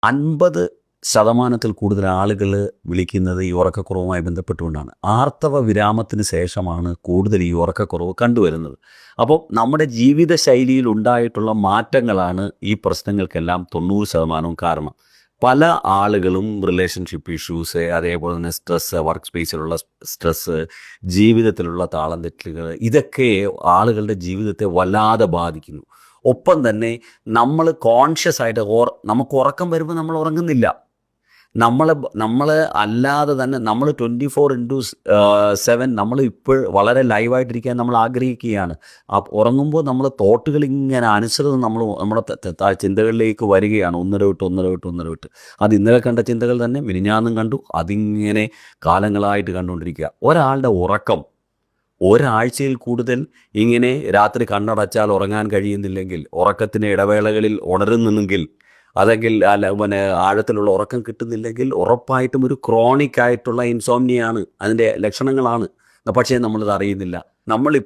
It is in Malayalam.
50% കൂടുതൽ ആളുകൾ വിളിക്കുന്നത് ഈ ഉറക്കക്കുറവുമായി ബന്ധപ്പെട്ടുകൊണ്ടാണ്. ആർത്തവ വിരാമത്തിന് ശേഷമാണ് കൂടുതൽ ഈ ഉറക്കക്കുറവ് കണ്ടുവരുന്നത്. അപ്പോൾ നമ്മുടെ ജീവിതശൈലിയിൽ ഉണ്ടായിട്ടുള്ള മാറ്റങ്ങളാണ് ഈ പ്രശ്നങ്ങൾക്കെല്ലാം 90% കാരണം. പല ആളുകളും റിലേഷൻഷിപ്പ് ഇഷ്യൂസ്, അതേപോലെ തന്നെ സ്ട്രെസ്സ്, വർക്ക് സ്പേസിലുള്ള സ്ട്രെസ്സ്, ജീവിതത്തിലുള്ള താളം തെറ്റലുകൾ, ഇതൊക്കെ ആളുകളുടെ ജീവിതത്തെ വല്ലാതെ ബാധിക്കുന്നു. ഒപ്പം തന്നെ നമ്മൾ കോൺഷ്യസ് ആയിട്ട് നമുക്ക് ഉറക്കം വരുമ്പോൾ നമ്മൾ ഉറങ്ങുന്നില്ല. നമ്മൾ അല്ലാതെ തന്നെ നമ്മൾ 24/7 നമ്മൾ ഇപ്പോൾ വളരെ ലൈവായിട്ടിരിക്കാൻ നമ്മൾ ആഗ്രഹിക്കുകയാണ്. ഉറങ്ങുമ്പോൾ നമ്മൾ തോട്ടുകൾ ഇങ്ങനെ അനുസൃതം നമ്മുടെ ചിന്തകളിലേക്ക് വരികയാണ്. ഒന്നിടവിട്ട്. അത് ഇന്നലെ കണ്ട ചിന്തകൾ തന്നെ മിനിഞ്ഞാന്നും കണ്ടു. അതിങ്ങനെ കാലങ്ങളായിട്ട് കണ്ടുകൊണ്ടിരിക്കുക. ഒരാളുടെ ഉറക്കം ഒരാഴ്ചയിൽ കൂടുതൽ ഇങ്ങനെ രാത്രി കണ്ണടച്ചാൽ ഉറങ്ങാൻ കഴിയുന്നില്ലെങ്കിൽ, ഉറക്കത്തിൻ്റെ ഇടവേളകളിൽ ഉണരുന്നെങ്കിൽ, അതെങ്കിൽ ആഴത്തിലുള്ള ഉറക്കം കിട്ടുന്നില്ലെങ്കിൽ ഉറപ്പായിട്ടും ഒരു ക്രോണിക് ആയിട്ടുള്ള ഇൻസോംനിയാണ് അതിൻ്റെ ലക്ഷണങ്ങളാണ്. പക്ഷേ നമ്മളിത് അറിയുന്നില്ല.